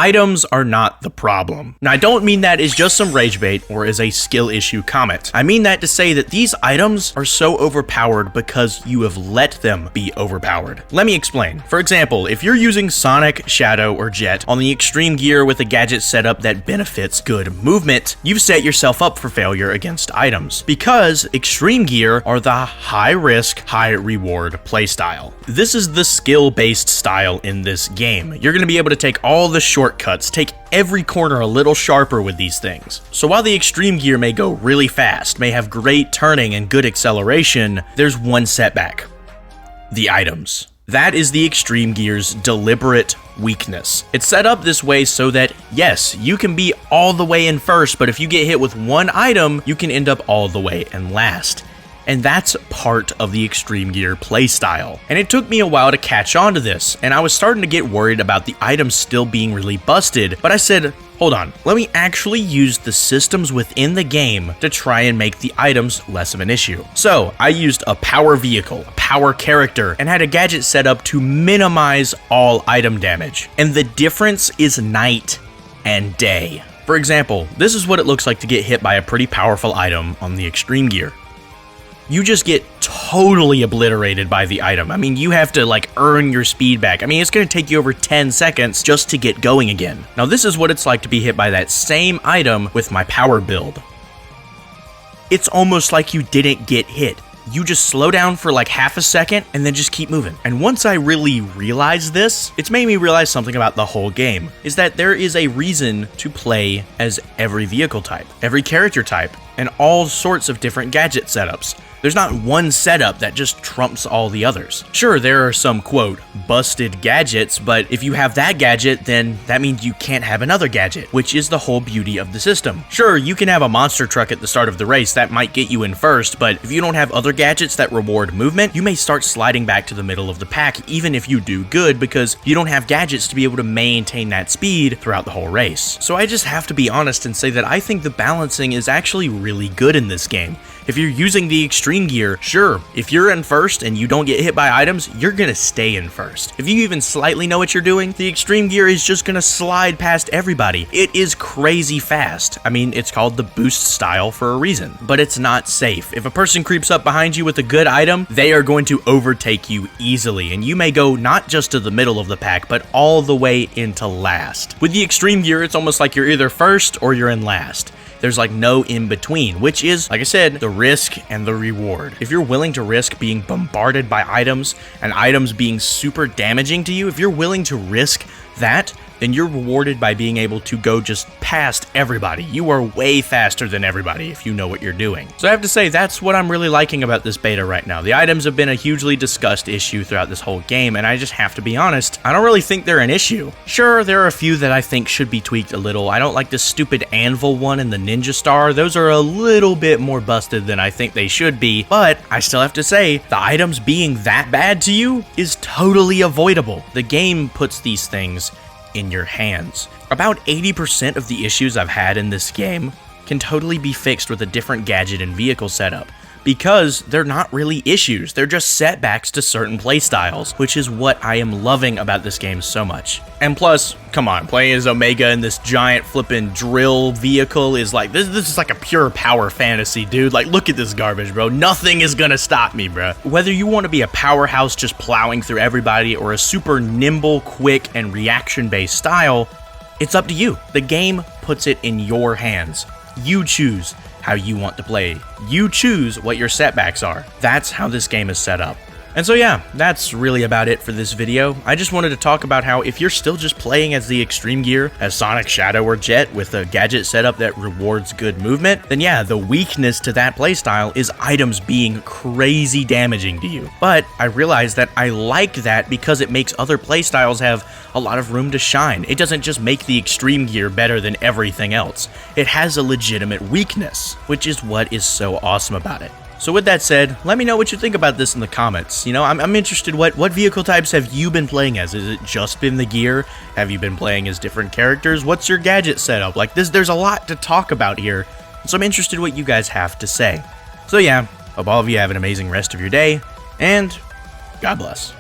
items are not the problem. Now, I don't mean that as just some rage bait or as a skill issue comment. I mean that to say that these items are so overpowered because you have let them be overpowered. Let me explain. For example, if you're using Sonic, Shadow, or Jet on the extreme gear with a gadget setup that benefits good movement, you've set yourself up for failure against items, because extreme gear are the high risk, high reward playstyle. This is the skill-based style in this game. You're going to be able to take all the shortcuts, take every corner a little sharper with these things. So while the extreme gear may go really fast, may have great turning and good acceleration, there's one setback: the items. That is the extreme gear's deliberate weakness. It's set up this way so that, yes, you can be all the way in first, but if you get hit with one item, you can end up all the way in last. And that's part of the extreme gear playstyle. And it took me a while to catch on to this, and I was starting to get worried about the items still being really busted, but I said, hold on, let me actually use the systems within the game to try and make the items less of an issue. So I used a power vehicle, a power character, and had a gadget set up to minimize all item damage. And the difference is night and day. For example, this is what it looks like to get hit by a pretty powerful item on the extreme gear. You just get totally obliterated by the item. I mean, you have to like earn your speed back. I mean, it's going to take you over 10 seconds just to get going again. Now, this is what it's like to be hit by that same item with my power build. It's almost like you didn't get hit. You just slow down for like half a second and then just keep moving. And once I really realized this, it's made me realize something about the whole game, is that there is a reason to play as every vehicle type, every character type, and all sorts of different gadget setups. There's not one setup that just trumps all the others. Sure, there are some, quote, busted gadgets, but if you have that gadget, then that means you can't have another gadget, which is the whole beauty of the system. Sure, you can have a monster truck at the start of the race that might get you in first, but if you don't have other gadgets that reward movement, you may start sliding back to the middle of the pack, even if you do good, because you don't have gadgets to be able to maintain that speed throughout the whole race. So I just have to be honest and say that I think the balancing is actually really good in this game. If you're using the extreme gear, sure, if you're in first and you don't get hit by items, you're gonna stay in first. If you even slightly know what you're doing, the extreme gear is just gonna slide past everybody. It is crazy fast. I mean, it's called the boost style for a reason, but it's not safe. If a person creeps up behind you with a good item, they are going to overtake you easily, and you may go not just to the middle of the pack, but all the way into last. With the extreme gear, it's almost like you're either first or you're in last. There's like no in between, which is, like I said, the risk and the reward. If you're willing to risk being bombarded by items and items being super damaging to you, if you're willing to risk that, then you're rewarded by being able to go just past everybody. You are way faster than everybody if you know what you're doing. So I have to say, that's what I'm really liking about this beta right now. The items have been a hugely discussed issue throughout this whole game, and I just have to be honest, I don't really think they're an issue. Sure, there are a few that I think should be tweaked a little. I don't like the stupid anvil one and the ninja star. Those are a little bit more busted than I think they should be, but I still have to say, the items being that bad to you is totally avoidable. The game puts these things in your hands. About 80% of the issues I've had in this game can totally be fixed with a different gadget and vehicle setup, because they're not really issues, they're just setbacks to certain playstyles, which is what I am loving about this game so much. And plus, come on, playing as Omega in this giant flippin' drill vehicle is like, this is like a pure power fantasy, dude. Like, look at this garbage, bro. Nothing is gonna stop me, bro. Whether you want to be a powerhouse just plowing through everybody or a super nimble, quick, and reaction-based style, it's up to you. The game puts it in your hands. You choose how you want to play. You choose what your setbacks are. That's how this game is set up. And so yeah, that's really about it for this video. I just wanted to talk about how if you're still just playing as the extreme gear, as Sonic, Shadow, or Jet with a gadget setup that rewards good movement, then yeah, the weakness to that playstyle is items being crazy damaging to you. But I realized that I like that because it makes other playstyles have a lot of room to shine. It doesn't just make the extreme gear better than everything else. It has a legitimate weakness, which is what is so awesome about it. So with that said, let me know what you think about this in the comments. You know, I'm interested, what vehicle types have you been playing as? Has it just been the gear? Have you been playing as different characters? What's your gadget setup? Like there's a lot to talk about here, so I'm interested what you guys have to say. So yeah, hope all of you have an amazing rest of your day, and God bless.